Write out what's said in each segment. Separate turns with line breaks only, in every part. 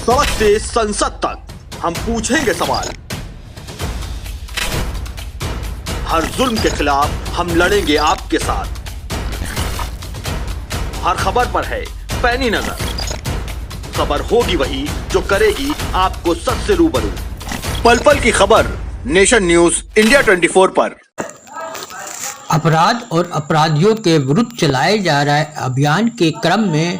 सड़क से संसद तक हम पूछेंगे सवाल। हर जुल्म के खिलाफ हम लड़ेंगे आपके साथ। हर खबर पर है पैनी नजर। खबर होगी वही जो करेगी आपको सच से रूबरू। पल पल की खबर नेशन न्यूज इंडिया 24 पर।
अपराध और अपराधियों के विरुद्ध चलाए जा रहे अभियान के क्रम में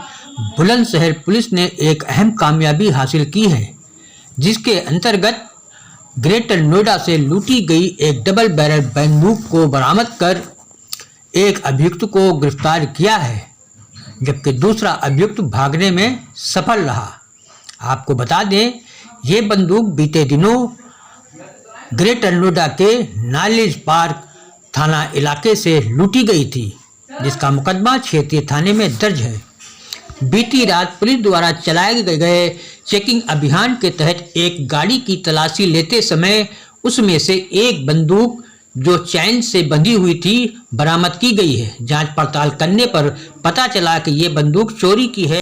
बुलंदशहर पुलिस ने एक अहम कामयाबी हासिल की है, जिसके अंतर्गत ग्रेटर नोएडा से लूटी गई एक डबल बैरल बंदूक को बरामद कर एक अभियुक्त को गिरफ्तार किया है, जबकि दूसरा अभियुक्त भागने में सफल रहा। आपको बता दें, ये बंदूक बीते दिनों ग्रेटर नोएडा के नॉलेज पार्क थाना इलाके से लूटी गई थी, जिसका मुकदमा क्षेत्रीय थाने में दर्ज है। बीती रात पुलिस द्वारा चलाए गए चेकिंग अभियान के तहत एक गाड़ी की तलाशी लेते समय उसमें से एक बंदूक जो चैन से बंधी हुई थी बरामद की गई है। जांच पड़ताल करने पर पता चला कि ये बंदूक चोरी की है,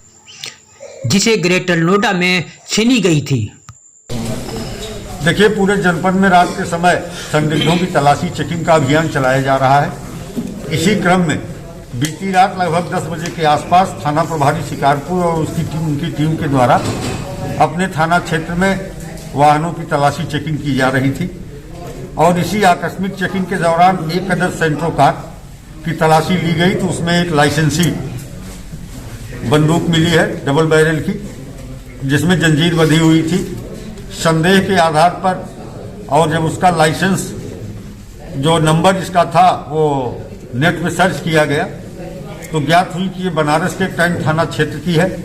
जिसे ग्रेटर नोएडा में छीनी गई थी।
देखिए, पूरे जनपद में रात के समय संदिग्धों की तलाशी चेकिंग का अभियान चलाया जा रहा है। इसी क्रम में बीती रात लगभग 10 बजे के आसपास थाना प्रभारी शिकारपुर और उनकी टीम के द्वारा अपने थाना क्षेत्र में वाहनों की तलाशी चेकिंग की जा रही थी और इसी आकस्मिक चेकिंग के दौरान एक अदद सेंट्रो कार की तलाशी ली गई तो उसमें एक लाइसेंसी बंदूक मिली है डबल बैरल की, जिसमें जंजीर बंधी हुई थी। संदेह के आधार पर और जब उसका लाइसेंस जो नंबर इसका था वो नेट में सर्च किया गया तो ज्ञात हुई कि ये बनारस के टैंक थाना क्षेत्र की है।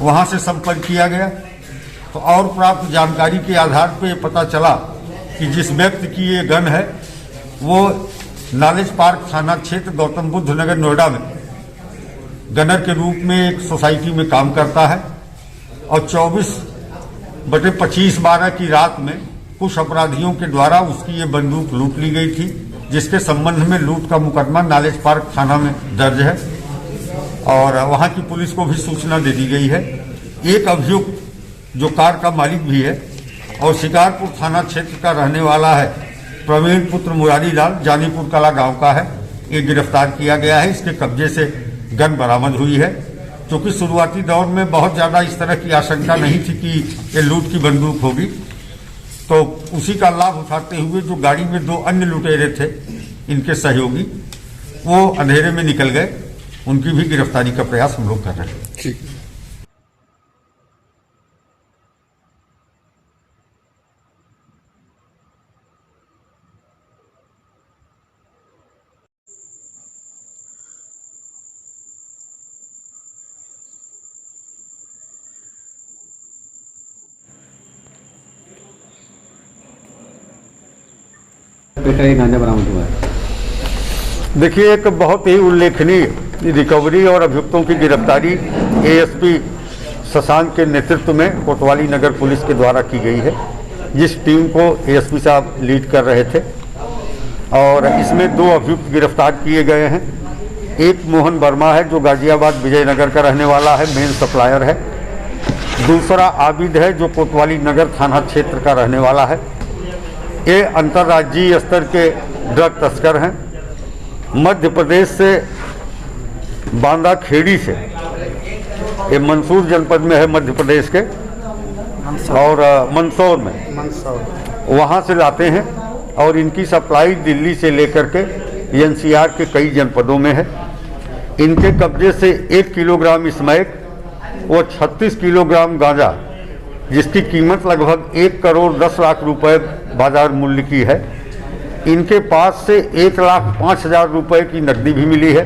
वहां से संपर्क किया गया तो और प्राप्त जानकारी के आधार पर यह पता चला कि जिस व्यक्ति की ये गन है वो नॉलेज पार्क थाना क्षेत्र गौतम बुद्ध नगर नोएडा में गनर के रूप में एक सोसाइटी में काम करता है और 24/25/12 की रात में कुछ अपराधियों के द्वारा उसकी ये बंदूक लूट ली गई थी, जिसके संबंध में लूट का मुकदमा नॉलेज पार्क थाना में दर्ज है और वहां की पुलिस को भी सूचना दे दी गई है। एक अभियुक्त जो कार का मालिक भी है और शिकारपुर थाना क्षेत्र का रहने वाला है, प्रवीण पुत्र मुरारी लाल, जानीपुर कला गांव का है, ये गिरफ्तार किया गया है। इसके कब्जे से गन बरामद हुई है। क्योंकि शुरुआती दौर में बहुत ज़्यादा इस तरह की आशंका नहीं थी कि ये लूट की बंदूक होगी, तो उसी का लाभ उठाते हुए जो गाड़ी में 2 अन्य लुटेरे थे, इनके सहयोगी, वो अंधेरे में निकल गए। उनकी भी गिरफ्तारी का प्रयास हम लोग कर रहे हैं। ठीक।
बेटा ये गांजा बरामद हुआ है।
देखिए, एक बहुत ही उल्लेखनीय रिकवरी और अभियुक्तों की गिरफ्तारी एएसपी शशांक के नेतृत्व में कोतवाली नगर पुलिस के द्वारा की गई है, जिस टीम को एएसपी साहब लीड कर रहे थे और इसमें 2 अभियुक्त गिरफ्तार किए गए हैं। एक मोहन वर्मा है जो गाजियाबाद विजयनगर का रहने वाला है, मेन सप्लायर है। दूसरा आबिद है जो कोतवाली नगर थाना क्षेत्र का रहने वाला है। ये अंतर्राज्यीय स्तर के ड्रग तस्कर हैं। मध्य प्रदेश से बांदा खेड़ी से, ये मंदसौर जनपद में है मध्य प्रदेश के, और मंदसौर में वहाँ से लाते हैं और इनकी सप्लाई दिल्ली से लेकर के एनसीआर के कई जनपदों में है। इनके कब्जे से 1 किलोग्राम स्मैक व 36 किलोग्राम गांजा, जिसकी कीमत लगभग 1 करोड़ 10 लाख रुपए बाजार मूल्य की है। इनके पास से 1,05,000 रुपए की नकदी भी मिली है,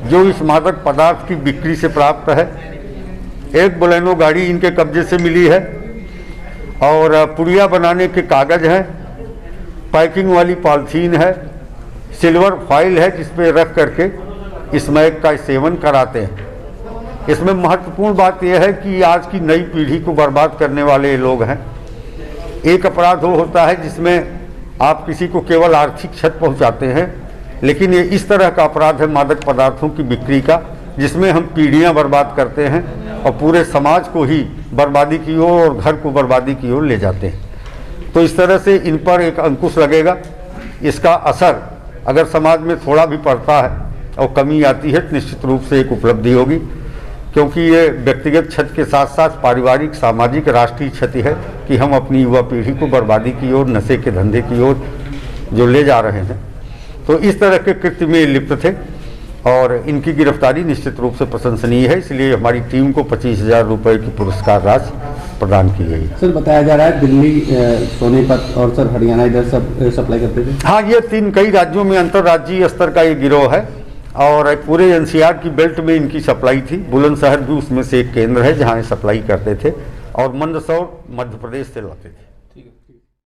जो इस मादक पदार्थ की बिक्री से प्राप्त है। एक बोलेनो गाड़ी इनके कब्जे से मिली है और पुड़िया बनाने के कागज हैं, पैकिंग वाली पॉलिथीन है, सिल्वर फॉइल है जिस पे रख करके स्मैक का सेवन कराते हैं। इसमें महत्वपूर्ण बात यह है कि आज की नई पीढ़ी को बर्बाद करने वाले ये लोग हैं। एक अपराध वो होता है जिसमें आप किसी को केवल आर्थिक क्षति पहुंचाते हैं, लेकिन ये इस तरह का अपराध है मादक पदार्थों की बिक्री का, जिसमें हम पीढ़ियां बर्बाद करते हैं और पूरे समाज को ही बर्बादी की ओर और घर को बर्बादी की ओर ले जाते हैं। तो इस तरह से इन पर एक अंकुश लगेगा। इसका असर अगर समाज में थोड़ा भी पड़ता है और कमी आती है तो निश्चित रूप से एक उपलब्धि होगी, क्योंकि ये व्यक्तिगत क्षति के साथ साथ पारिवारिक, सामाजिक, राष्ट्रीय क्षति है कि हम अपनी युवा पीढ़ी को बर्बादी की ओर, नशे के धंधे की ओर जो ले जा रहे हैं। तो इस तरह के कृत्य में लिप्त थे और इनकी गिरफ्तारी निश्चित रूप से प्रशंसनीय है। इसलिए हमारी टीम को 25,000 रुपये की पुरस्कार राशि प्रदान की गई।
सर बताया जा रहा है दिल्ली, सोनीपत और सर हरियाणा इधर सब सप्लाई करते थे।
हाँ, ये कई राज्यों में अंतर्राज्यीय स्तर का ये गिरोह है और पूरे एनसीआर की बेल्ट में इनकी सप्लाई थी। बुलंदशहर भी उसमें से एक केंद्र है जहाँ ये सप्लाई करते थे और मंदसौर मध्य प्रदेश से लाते थे।